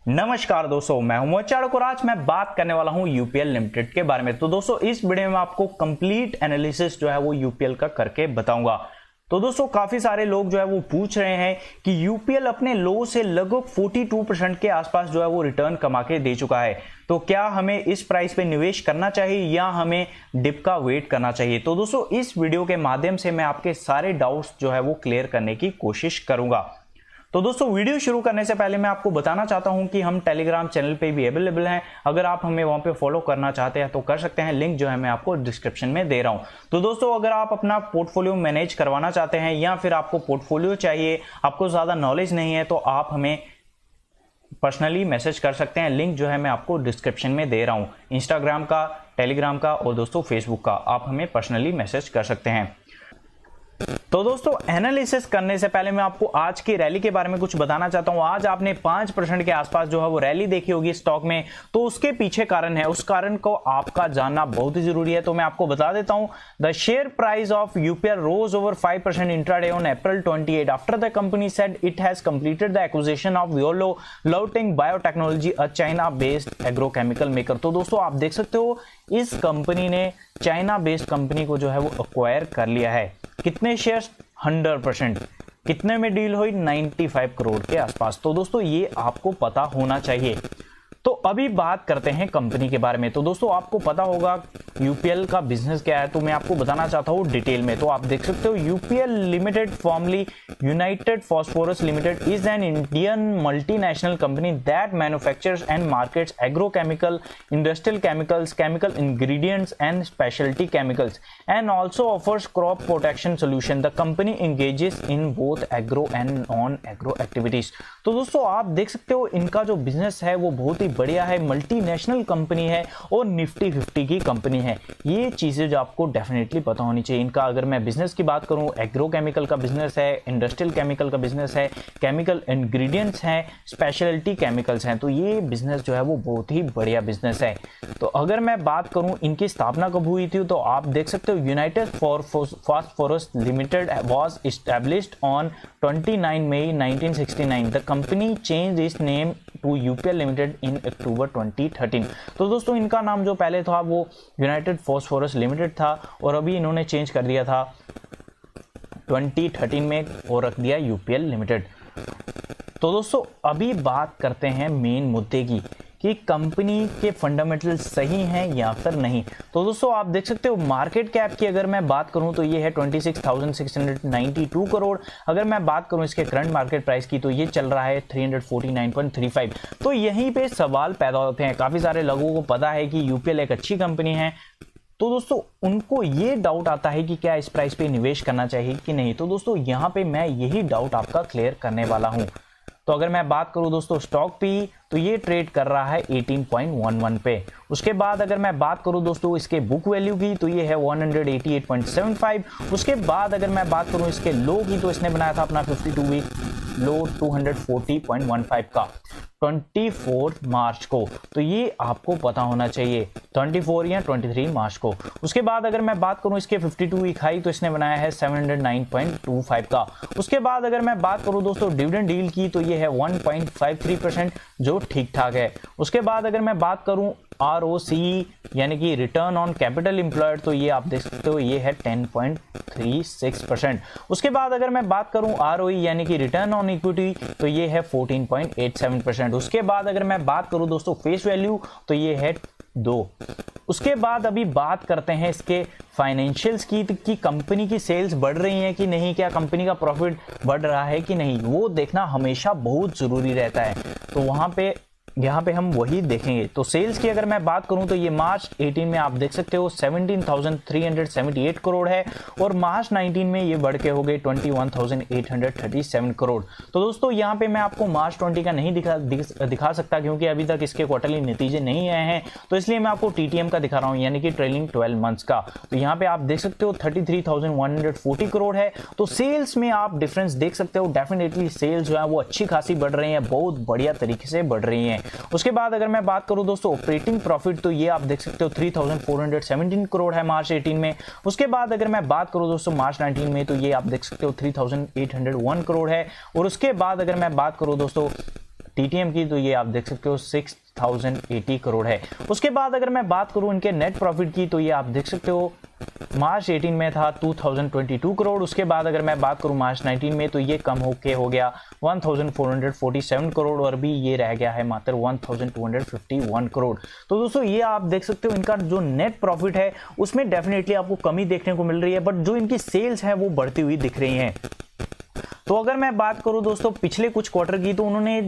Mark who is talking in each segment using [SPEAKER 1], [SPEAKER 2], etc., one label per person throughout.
[SPEAKER 1] नमस्कार दोस्तों, मैं हूं मोचाड़ और आज मैं बात करने वाला हूं यूपीएल लिमिटेड के बारे में। तो दोस्तों इस वीडियो में आपको कंप्लीट एनालिसिस जो है वो यूपीएल का करके बताऊंगा। तो दोस्तों काफी सारे लोग जो है वो पूछ रहे हैं कि यूपीएल अपने लो से लगभग 42% के आसपास जो है वो रिटर्न कमा के दे चुका है, तो क्या हमें इस प्राइस पे निवेश करना चाहिए या हमें डिप का वेट करना चाहिए। तो दोस्तों इस वीडियो के माध्यम से मैं आपके सारे डाउट्स जो है वो क्लियर करने की कोशिश करूंगा। तो दोस्तों वीडियो शुरू करने से पहले मैं आपको बताना चाहता हूं कि हम टेलीग्राम चैनल पे भी अवेलेबल हैं। अगर आप हमें वहां पे फॉलो करना चाहते हैं तो कर सकते हैं, लिंक जो है मैं आपको डिस्क्रिप्शन में दे रहा हूं। तो दोस्तों अगर आप अपना पोर्टफोलियो मैनेज करवाना चाहते हैं या फिर आपको पोर्टफोलियो चाहिए, आपको ज्यादा नॉलेज नहीं है, तो आप हमें पर्सनली मैसेज कर सकते हैं। लिंक जो है मैं आपको डिस्क्रिप्शन में दे रहा हूं, इंस्टाग्राम का, टेलीग्राम का और दोस्तों फेसबुक का। आप हमें पर्सनली मैसेज कर सकते हैं। तो दोस्तों एनालिसिस करने से पहले मैं आपको आज की रैली के बारे में कुछ बताना चाहता हूं। आज आपने 5% के आसपास जो है वो रैली देखी होगी स्टॉक में, तो उसके पीछे कारण है, उस कारण को आपका जानना बहुत ही जरूरी है। तो मैं आपको बता देता हूं, the share price of UPL rose over 5% intraday on April 28 after the company said it has completed the acquisition of विओलो लाउटिंग biotechnology, a China based agrochemical maker. तो दोस्तों आप देख सकते हो इस कंपनी ने चाइना बेस्ड कंपनी को जो है वो अक्वायर कर लिया है। कितने शेयर्स? 100%। कितने में डील हुई? 95 करोड़ के आसपास। तो दोस्तों ये आपको पता होना चाहिए। तो अभी बात करते हैं कंपनी के बारे में। तो दोस्तों आपको पता होगा यूपीएल का बिजनेस क्या है, तो मैं आपको बताना चाहता हूं डिटेल में। तो आप देख सकते हो UPL limited, formerly united phosphorus limited, is an Indian multinational company that manufactures and markets agrochemical, industrial chemicals, chemical ingredients and speciality chemicals and also offers crop protection solution. The company engages in both agro and non agro activities. तो दोस्तों आप देख सकते हो इनका जो business है वो बहुत ही बढ़िया है, मल्टीनेशनल कंपनी है और निफ्टी 50 की कंपनी है। ये चीजें जो आपको डेफिनेटली पता होनी चाहिए। इनका अगर मैं बिजनेस की बात करूं, एग्रोकेमिकल का बिजनेस है, इंडस्ट्रियल केमिकल का बिजनेस है, केमिकल इंग्रेडिएंट्स हैं, स्पेशलिटी केमिकल्स हैं। तो ये बिजनेस जो है वो बहुत ही बढ़िया बिजनेस है। तो अगर मैं बात करूं इनकी स्थापना कब हुई थी, तो आप देख सकते हो United phosphorus Limited was established on 29 May 1969। The company change its name to UPL Limited in October 2013। तो दोस्तों इनका नाम जो पहले था वो यूनाइटेड फॉस्फोरस लिमिटेड था और अभी इन्होंने चेंज कर दिया था 2013 में और रख दिया यूपीएल लिमिटेड। तो दोस्तों अभी बात करते हैं मेन मुद्दे की कि कंपनी के फंडामेंटल्स सही हैं या फिर नहीं। तो दोस्तों आप देख सकते हो मार्केट कैप की अगर मैं बात करूं तो ये है 26,692 करोड़। अगर मैं बात करूं इसके करंट मार्केट प्राइस की तो ये चल रहा है 349.35। तो यहीं पे सवाल पैदा होते हैं। काफी सारे लोगों को पता है कि यूपीएल एक अच्छी कंपनी है, तो दोस्तों उनको ये डाउट आता है कि क्या इस प्राइस पे निवेश करना चाहिए कि नहीं। तो दोस्तों यहाँ पे मैं यही डाउट आपका क्लियर करने वाला हूँ। तो अगर मैं बात करूं दोस्तों स्टॉक पी, तो ये ट्रेड कर रहा है 18.11 पे। उसके बाद अगर मैं बात करूं दोस्तों इसके बुक वैल्यू की, तो ये है 188.75। उसके बाद अगर मैं बात करूं इसके लो की, तो इसने बनाया था अपना 52 वीक लो 240.15 का 24 मार्च को। तो ये आपको पता होना चाहिए 24 या 23 मार्च को। उसके बाद अगर मैं बात करूं इसके 52 वीक हाई, तो इसने बनाया है 709.25 का। उसके बाद अगर मैं बात करूं दोस्तों डिविडेंड डील की, तो ये है 1.53% जो ठीक ठाक है। उसके बाद अगर मैं बात करूं ROCE यानी कि रिटर्न ऑन कैपिटल एम्प्लॉयड, तो ये आप देख सकते हो ये है 10.36%। उसके बाद अगर मैं बात करूं ROE यानी कि रिटर्न ऑन इक्विटी, तो ये है 14.87%। उसके बाद अगर मैं बात करूं दोस्तों फेस वैल्यू, तो ये है 2। उसके बाद अभी बात करते हैं इसके फाइनेंशियल्स की कि कंपनी की सेल्स बढ़ रही हैं कि नहीं, क्या कंपनी का प्रॉफिट बढ़ रहा है कि नहीं, वो देखना हमेशा बहुत जरूरी रहता है। तो वहां पे यहाँ पे हम वही देखेंगे। तो सेल्स की अगर मैं बात करूं तो ये मार्च 18 में आप देख सकते हो 17,378 करोड़ है और मार्च 19 में ये बढ़ के हो गए 21,837 करोड़। तो दोस्तों यहाँ पे मैं आपको मार्च 20 का नहीं दिखा सकता क्योंकि अभी तक इसके क्वार्टरली नतीजे नहीं आए हैं, तो इसलिए मैं आपको टीटीएम का दिखा रहा हूँ यानी कि ट्रेलिंग 12 मंथ्स का। तो यहाँ पे आप देख सकते हो 33,140 करोड़ है। तो सेल्स में आप डिफरेंस देख सकते हो, डेफिनेटली सेल्स जो है वो अच्छी खासी बढ़ रही है, बहुत बढ़िया तरीके से बढ़ रही है। उसके बाद अगर मैं बात करूं दोस्तों ऑपरेटिंग प्रॉफिट, तो ये आप देख सकते हो 3,417 करोड़ है मार्च 18 में। उसके बाद अगर मैं बात करूं दोस्तों मार्च 19 में, तो ये आप देख सकते हो 3,801 करोड़ है। और उसके बाद अगर मैं बात करूं दोस्तों TTM की, तो ये आप देख सकते हो 6080 करोड़ है। उसके बाद अगर मैं बात करूं इनके नेट प्रॉफिट की, तो ये आप देख सकते हो मार्च 18 में था 2022 करोड़। उसके बाद अगर मैं बात करूं मार्च 19 में, तो ये कम होके हो गया 1447 करोड़, और भी ये रह गया है मात्र 1251 करोड़। तो दोस्तों ये आप देख सकते हो इनका जो नेट प्रॉफिट है उसमें डेफिनेटली आपको कमी देखने को मिल रही है, बट जो इनकी सेल्स है वो बढ़ती हुई दिख रही हैं। तो अगर मैं बात करूं दोस्तों पिछले कुछ क्वार्टर की, तो उन्होंने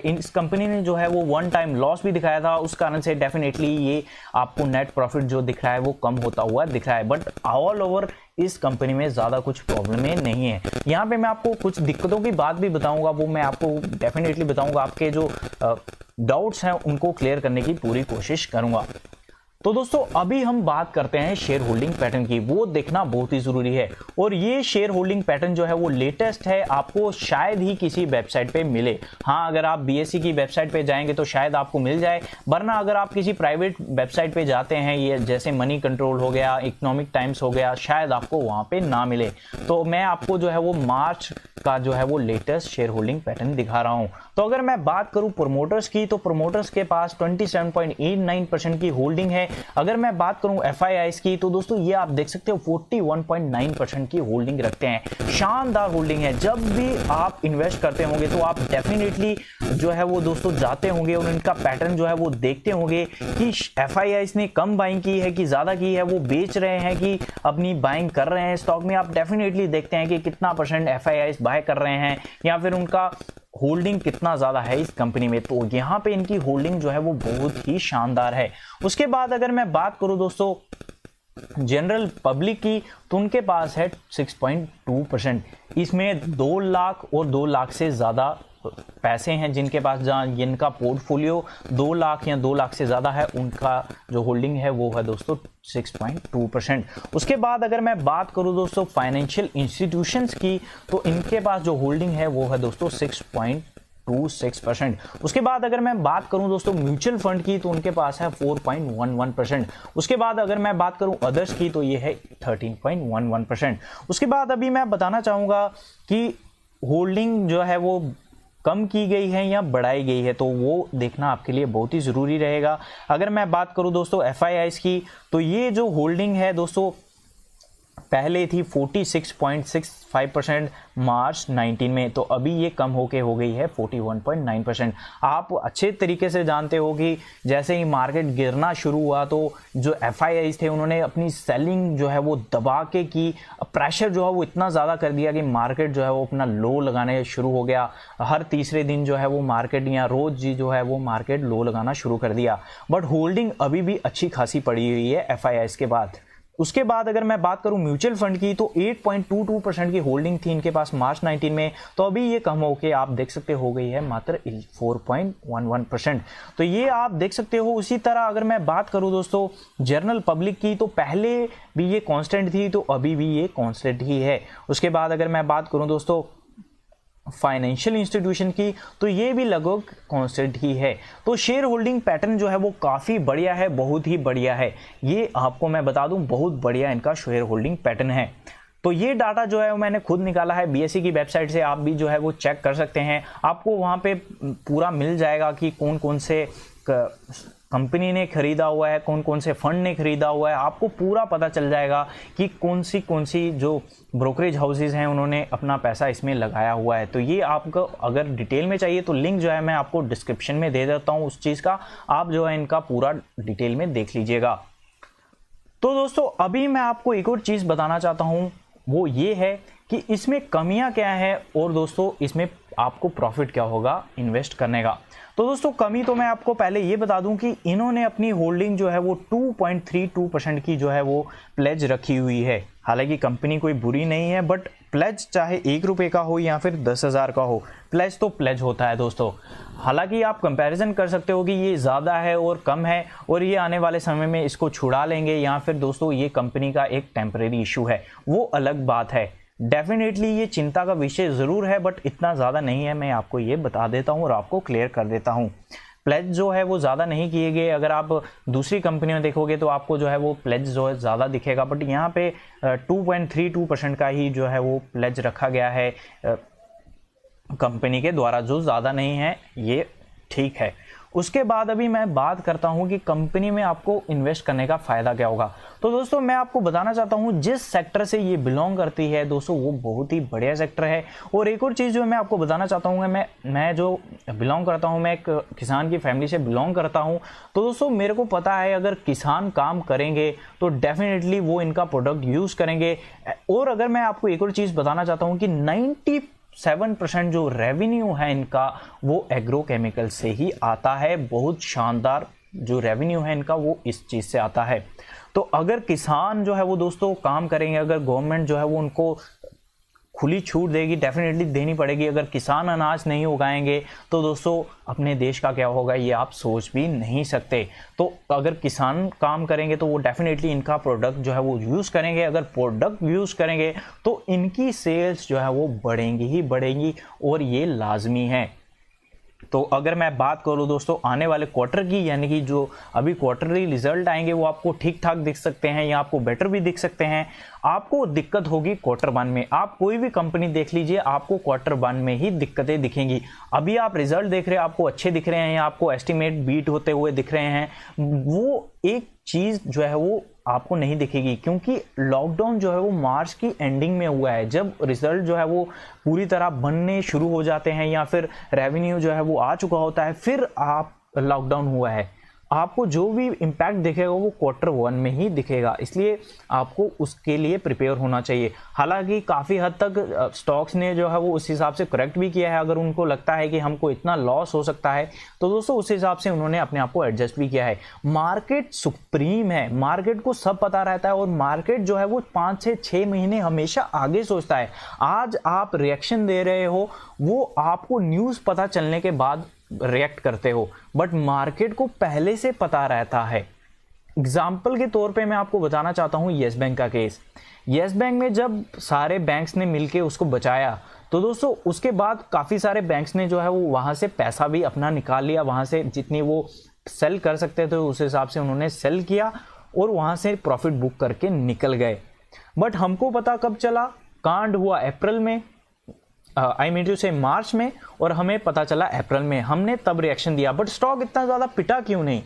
[SPEAKER 1] इस कंपनी ने जो है वो वन टाइम लॉस भी दिखाया था, उस कारण से डेफिनेटली ये आपको नेट प्रॉफिट जो दिख रहा है वो कम होता हुआ दिख रहा है। बट ऑल ओवर इस कंपनी में ज़्यादा कुछ प्रॉब्लम नहीं है। यहाँ पे मैं आपको कुछ दिक्कतों की बात भी बताऊंगा, वो मैं आपको डेफिनेटली बताऊंगा, आपके जो डाउट्स हैं उनको क्लियर करने की पूरी कोशिश करूंगा। तो दोस्तों अभी हम बात करते हैं शेयर होल्डिंग पैटर्न की, वो देखना बहुत ही जरूरी है। और ये शेयर होल्डिंग पैटर्न जो है वो लेटेस्ट है, आपको शायद ही किसी वेबसाइट पे मिले। हाँ, अगर आप BSE की वेबसाइट पे जाएंगे तो शायद आपको मिल जाए, वरना अगर आप किसी प्राइवेट वेबसाइट पे जाते हैं, ये जैसे मनी कंट्रोल हो गया, इकोनॉमिक टाइम्स हो गया, शायद आपको वहां पे ना मिले। तो मैं आपको जो है वो मार्च का जो है वो लेटेस्ट शेयर होल्डिंग पैटर्न दिखा रहा हूं। तो अगर मैं बात करूं प्रोमोटर्स की, तो प्रोमोटर्स के पास 27.89% की होल्डिंग है। अगर मैं बात करूं FIIs की, तो दोस्तों ये आप देख सकते हो 41.9% की होल्डिंग रखते हैं। शानदार होल्डिंग है। जब भी आप इन्वेस्ट करते होंगे तो आप डेफिनेटली जो है वो दोस्तों जाते होंगे और इनका पैटर्न जो है वो देखते होंगे कि FIIs ने कम बाइंग की है कि ज्यादा की है, वो बेच रहे हैं कि अपनी बाइंग कर रहे हैं स्टॉक में। आप डेफिनेटली देखते हैं कि कितना परसेंट FIIs बाय कर रहे हैं या फिर उनका होल्डिंग कितना ज्यादा है इस कंपनी में। तो यहां पे इनकी होल्डिंग जो है वो बहुत ही शानदार है। उसके बाद अगर मैं बात करूं दोस्तों जनरल पब्लिक की, तो उनके पास है 6.2%। इसमें 2 लाख और 2 लाख से ज्यादा पैसे हैं जिनके पास, जहां जिनका पोर्टफोलियो 2 लाख या 2 लाख से ज्यादा है, उनका जो होल्डिंग है वो है दोस्तों 6.2%। उसके बाद अगर मैं बात करूं दोस्तों फाइनेंशियल इंस्टीट्यूशंस की, तो इनके पास जो होल्डिंग है वो है दोस्तों 6.26%। उसके बाद अगर मैं बात करूं दोस्तों म्यूचुअल फंड की, तो उनके पास है 4.11%। उसके बाद अगर मैं बात करूं अदर्स की, तो ये है 13.11%। उसके बाद अभी मैं बताना चाहूंगा कि होल्डिंग जो है वो कम की गई है या बढ़ाई गई है, तो वो देखना आपके लिए बहुत ही ज़रूरी रहेगा। अगर मैं बात करूं दोस्तों FIIs की, तो ये जो होल्डिंग है दोस्तों पहले थी 46.65% मार्च 19 में, तो अभी ये कम होके हो गई है 41.9%। आप अच्छे तरीके से जानते हो कि जैसे ही मार्केट गिरना शुरू हुआ तो जो FIIs थे उन्होंने अपनी सेलिंग जो है वो दबा के की, प्रेशर जो है वो इतना ज़्यादा कर दिया कि मार्केट जो है वो अपना लो लगाने शुरू हो गया। हर तीसरे दिन जो है वो मार्केट या रोज जो है वो मार्केट लो लगाना शुरू कर दिया। बट होल्डिंग अभी भी अच्छी खासी पड़ी हुई है FIIs के बाद। उसके बाद अगर मैं बात करूं म्यूचुअल फंड की, तो 8.22% की होल्डिंग थी इनके पास मार्च 19 में, तो अभी ये कम होके आप देख सकते हो गई है मात्र 4.11%। तो ये आप देख सकते हो। उसी तरह अगर मैं बात करूं दोस्तों जनरल पब्लिक की, तो पहले भी ये कांस्टेंट थी, तो अभी भी ये कांस्टेंट ही है। उसके बाद अगर मैं बात करूं दोस्तों फाइनेंशियल इंस्टीट्यूशन की, तो ये भी लगभग कांस्टेंट ही है। तो शेयर होल्डिंग पैटर्न जो है वो काफ़ी बढ़िया है, बहुत ही बढ़िया है। ये आपको मैं बता दूं बहुत बढ़िया इनका शेयर होल्डिंग पैटर्न है। तो ये डाटा जो है वो मैंने खुद निकाला है BSE की वेबसाइट से, आप भी जो है वो चेक कर सकते हैं। आपको वहाँ पे पूरा मिल जाएगा कि कौन कौन से कंपनी ने खरीदा हुआ है, कौन कौन से फंड ने खरीदा हुआ है। आपको पूरा पता चल जाएगा कि कौन सी जो ब्रोकरेज हाउसेज हैं उन्होंने अपना पैसा इसमें लगाया हुआ है। तो ये आपको अगर डिटेल में चाहिए तो लिंक जो है मैं आपको डिस्क्रिप्शन में दे देता हूँ उस चीज़ का, आप जो है इनका पूरा डिटेल में देख लीजिएगा। तो दोस्तों अभी मैं आपको एक और चीज़ बताना चाहता हूँ, वो ये है कि इसमें कमियां क्या है और दोस्तों इसमें आपको प्रॉफिट क्या होगा इन्वेस्ट करने का। तो दोस्तों कमी तो मैं आपको पहले ये बता दूं कि इन्होंने अपनी होल्डिंग जो है वो 2.32% की जो है वो प्लेज रखी हुई है। हालांकि कंपनी कोई बुरी नहीं है, बट प्लेज चाहे 1 रुपये का हो या फिर 10,000 का हो, प्लेज तो प्लेज होता है दोस्तों। हालांकि आप कंपैरिजन कर सकते हो कि ये ज़्यादा है और कम है और ये आने वाले समय में इसको छुड़ा लेंगे या फिर दोस्तों ये कंपनी का एक टेम्परेरी इशू है, वो अलग बात है। डेफिनेटली ये चिंता का विषय ज़रूर है, बट इतना ज़्यादा नहीं है, मैं आपको ये बता देता हूँ और आपको क्लियर कर देता हूँ। प्लेज जो है वो ज़्यादा नहीं किए गए। अगर आप दूसरी कंपनियों देखोगे तो आपको जो है वो प्लेज जो है ज़्यादा दिखेगा, बट यहाँ पे 2.32% का ही जो है वो प्लेज रखा गया है कंपनी के द्वारा, जो ज़्यादा नहीं है, ये ठीक है। उसके बाद अभी मैं बात करता हूं कि कंपनी में आपको इन्वेस्ट करने का फायदा क्या होगा। तो दोस्तों मैं आपको बताना चाहता हूं जिस सेक्टर से ये बिलोंग करती है दोस्तों वो बहुत ही बढ़िया सेक्टर है। और एक और चीज़ जो मैं आपको बताना चाहता हूँ, मैं जो बिलोंग करता हूँ, मैं एक किसान की फैमिली से बिलोंग करता हूँ। तो दोस्तों मेरे को पता है अगर किसान काम करेंगे तो डेफिनेटली वो इनका प्रोडक्ट यूज़ करेंगे। और अगर मैं आपको एक और चीज़ बताना चाहता हूँ कि 97% जो रेवेन्यू है इनका वो एग्रोकेमिकल से ही आता है। बहुत शानदार जो रेवेन्यू है इनका वो इस चीज़ से आता है। तो अगर किसान जो है वो दोस्तों काम करेंगे, अगर गवर्नमेंट जो है वो उनको खुली छूट देगी, डेफिनेटली देनी पड़ेगी। अगर किसान अनाज नहीं उगाएंगे तो दोस्तों अपने देश का क्या होगा ये आप सोच भी नहीं सकते। तो अगर किसान काम करेंगे तो वो डेफिनेटली इनका प्रोडक्ट जो है वो यूज़ करेंगे। अगर प्रोडक्ट यूज़ करेंगे तो इनकी सेल्स जो है वो बढ़ेंगी ही बढ़ेंगी और ये लाजमी है। तो अगर मैं बात करूं दोस्तों आने वाले क्वार्टर की, यानी कि जो अभी क्वार्टरली रिजल्ट आएंगे वो आपको ठीक ठाक दिख सकते हैं या आपको बेटर भी दिख सकते हैं। आपको दिक्कत होगी क्वार्टर 1 में। आप कोई भी कंपनी देख लीजिए आपको क्वार्टर 1 में ही दिक्कतें दिखेंगी। अभी आप रिजल्ट देख रहे हैं, आपको अच्छे दिख रहे हैं या आपको एस्टिमेट बीट होते हुए दिख रहे हैं, वो एक चीज़ जो है वो आपको नहीं दिखेगी क्योंकि लॉकडाउन जो है वो मार्च की एंडिंग में हुआ है। जब रिजल्ट जो है वो पूरी तरह बनने शुरू हो जाते हैं या फिर रेवेन्यू जो है वो आ चुका होता है, फिर आप लॉकडाउन हुआ है, आपको जो भी इम्पैक्ट दिखेगा वो क्वार्टर 1 में ही दिखेगा। इसलिए आपको उसके लिए प्रिपेयर होना चाहिए। हालांकि काफ़ी हद तक स्टॉक्स ने जो है वो उस हिसाब से करेक्ट भी किया है। अगर उनको लगता है कि हमको इतना लॉस हो सकता है तो दोस्तों उस हिसाब से उन्होंने अपने आप को एडजस्ट भी किया है। मार्केट सुप्रीम है, मार्केट को सब पता रहता है और मार्केट जो है वो 5 से 6 महीने हमेशा आगे सोचता है। आज आप रिएक्शन दे रहे हो वो आपको न्यूज़ पता चलने के बाद रिएक्ट करते हो, बट मार्केट को पहले से पता रहता है। एग्जाम्पल के तौर पे मैं आपको बताना चाहता हूं येस बैंक का केस। येस बैंक में जब सारे बैंक्स ने मिलके उसको बचाया तो दोस्तों उसके बाद काफ़ी सारे बैंक्स ने जो है वो वहाँ से पैसा भी अपना निकाल लिया। वहाँ से जितनी वो सेल कर सकते थे उस हिसाब से उन्होंने सेल किया और वहाँ से प्रॉफिट बुक करके निकल गए। बट हमको पता कब चला, कांड हुआ अप्रैल में, आई मीन टू से मार्च में, और हमें पता चला अप्रैल में। हमने तब रिएक्शन दिया, बट स्टॉक इतना ज़्यादा पिटा क्यों नहीं?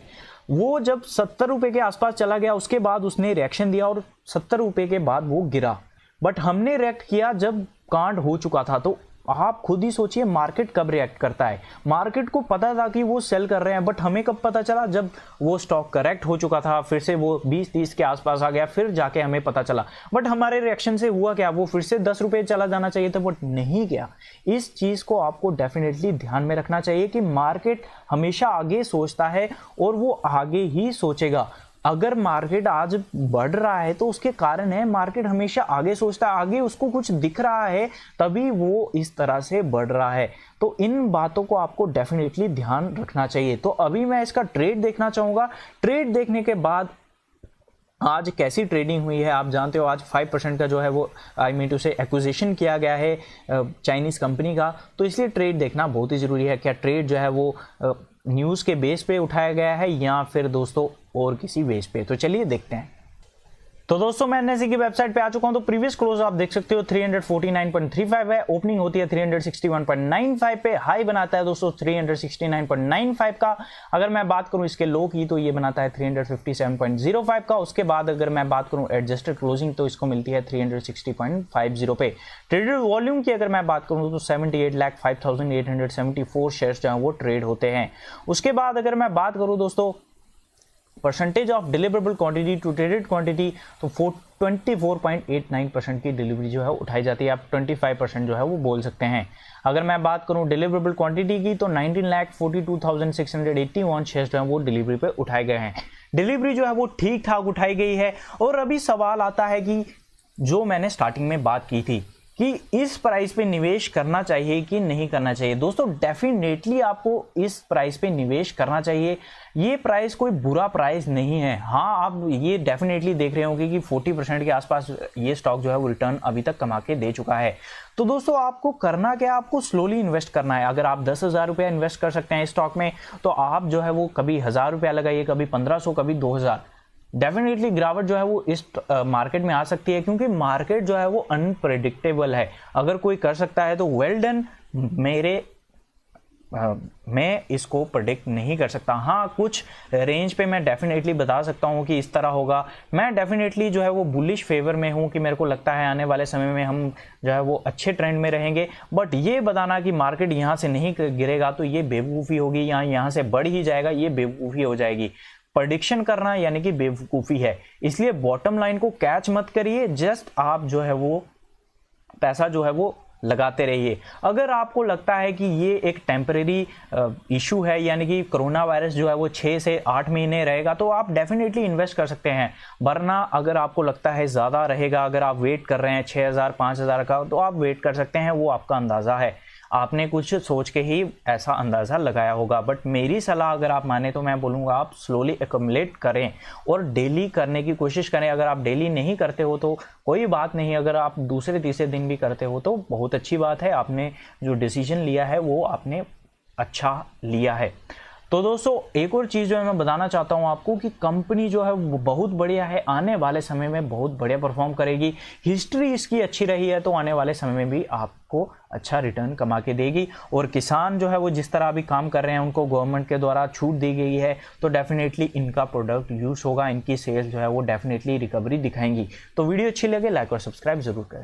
[SPEAKER 1] वो जब 70 रुपये के आसपास चला गया उसके बाद उसने रिएक्शन दिया और 70 रुपये के बाद वो गिरा। बट हमने रिएक्ट किया जब कांड हो चुका था। तो आप खुद ही सोचिए मार्केट कब रिएक्ट करता है। मार्केट को पता था कि वो सेल कर रहे हैं, बट हमें कब पता चला? जब वो स्टॉक करेक्ट हो चुका था, फिर से वो 20-30 के आसपास आ गया, फिर जाके हमें पता चला। बट हमारे रिएक्शन से हुआ क्या? वो फिर से 10 रुपये चला जाना चाहिए था, बट नहीं गया। इस चीज़ को आपको डेफिनेटली ध्यान में रखना चाहिए कि मार्केट हमेशा आगे सोचता है और वो आगे ही सोचेगा। अगर मार्केट आज बढ़ रहा है तो उसके कारण है, मार्केट हमेशा आगे सोचता है, आगे उसको कुछ दिख रहा है तभी वो इस तरह से बढ़ रहा है। तो इन बातों को आपको डेफिनेटली ध्यान रखना चाहिए। तो अभी मैं इसका ट्रेड देखना चाहूँगा। ट्रेड देखने के बाद आज कैसी ट्रेडिंग हुई है आप जानते हो। आज 5% का जो है वो आई मीन टू से एक्विजिशन किया गया है चाइनीज़ कंपनी का, तो इसलिए ट्रेड देखना बहुत ही ज़रूरी है। क्या ट्रेड जो है वो न्यूज़ के बेस पे उठाया गया है या फिर दोस्तों और किसी बेस पे? तो चलिए देखते हैं। तो दोस्तों मैं एनएसई की वेबसाइट पे आ चुका हूं। तो प्रीवियस क्लोज आप देख सकते हो 349.35 है, ओपनिंग होती है 361.95 पे, हाई बनाता है दोस्तों 369.95 का। अगर मैं बात करूं इसके लो की तो ये बनाता है 357.05 का। उसके बाद अगर मैं बात करूं एडजस्टेड क्लोजिंग तो इसको मिलती है 360.50 पे। ट्रेडेड वॉल्यूम की अगर मैं बात करूं तो 78,05,874 शेयर्स जो है वो ट्रेड होते हैं। उसके बाद अगर मैं बात करूं दोस्तों percentage of deliverable quantity to traded quantity तो 24.89% की डिलीवरी जो है उठाई जाती है। आप 25% जो है वो बोल सकते हैं। अगर मैं बात करूं डिलीवरेबल क्वांटिटी की तो 19,42,681 शेयर्स जो है वो डिलीवरी पे उठाए गए हैं। डिलीवरी जो है वो ठीक ठाक उठाई गई है। और अभी सवाल आता है कि जो मैंने स्टार्टिंग में बात की थी कि इस प्राइस पे निवेश करना चाहिए कि नहीं करना चाहिए। दोस्तों डेफिनेटली आपको इस प्राइस पे निवेश करना चाहिए। ये प्राइस कोई बुरा प्राइस नहीं है। हाँ, आप ये डेफिनेटली देख रहे होंगे कि 40% के आसपास ये स्टॉक जो है वो रिटर्न अभी तक कमा के दे चुका है। तो दोस्तों आपको करना क्या है? आपको स्लोली इन्वेस्ट करना है। अगर आप 10,000 रुपया इन्वेस्ट कर सकते हैं इस स्टॉक में तो आप जो है वो कभी 1,000 रुपया लगाइए, कभी 1,500, कभी 2,000। डेफिनेटली गिरावट जो है वो इस मार्केट में आ सकती है क्योंकि मार्केट जो है वो अनप्रेडिक्टेबल है। अगर कोई कर सकता है तो वेल डन, मेरे मैं इसको प्रेडिक्ट नहीं कर सकता। हाँ, कुछ रेंज पे मैं डेफिनेटली बता सकता हूँ कि इस तरह होगा। मैं डेफिनेटली जो है वो बुलिश फेवर में हूँ कि मेरे को लगता है आने वाले समय में हम जो है वो अच्छे ट्रेंड में रहेंगे। बट ये बताना कि मार्केट यहाँ से नहीं गिरेगा तो ये बेवकूफ़ी होगी, यहाँ से बढ़ ही जाएगा, ये बेवकूफ़ी हो जाएगी। प्रेडिक्शन करना यानी कि बेवकूफ़ी है। इसलिए बॉटम लाइन को कैच मत करिए, जस्ट आप जो है वो पैसा जो है वो लगाते रहिए। अगर आपको लगता है कि ये एक टेम्परेरी इशू है, यानी कि कोरोना वायरस जो है वो 6 से 8 महीने रहेगा, तो आप डेफिनेटली इन्वेस्ट कर सकते हैं। वरना अगर आपको लगता है ज़्यादा रहेगा, अगर आप वेट कर रहे हैं 6,000 5,000 का, तो आप वेट कर सकते हैं। वो आपका अंदाज़ा है, आपने कुछ सोच के ही ऐसा अंदाज़ा लगाया होगा। बट मेरी सलाह अगर आप माने तो मैं बोलूँगा आप स्लोली एक्युमुलेट करें और डेली करने की कोशिश करें। अगर आप डेली नहीं करते हो तो कोई बात नहीं, अगर आप दूसरे तीसरे दिन भी करते हो तो बहुत अच्छी बात है। आपने जो डिसीजन लिया है वो आपने अच्छा लिया है। तो दोस्तों एक और चीज़ जो है मैं बताना चाहता हूँ आपको कि कंपनी जो है वो बहुत बढ़िया है, आने वाले समय में बहुत बढ़िया परफॉर्म करेगी। हिस्ट्री इसकी अच्छी रही है तो आने वाले समय में भी आपको अच्छा रिटर्न कमा के देगी। और किसान जो है वो जिस तरह अभी काम कर रहे हैं, उनको गवर्नमेंट के द्वारा छूट दी गई है, तो डेफिनेटली इनका प्रोडक्ट यूज होगा, इनकी सेल्स जो है वो डेफिनेटली रिकवरी दिखाएंगी। तो वीडियो अच्छी लगे लाइक और सब्सक्राइब जरूर करें।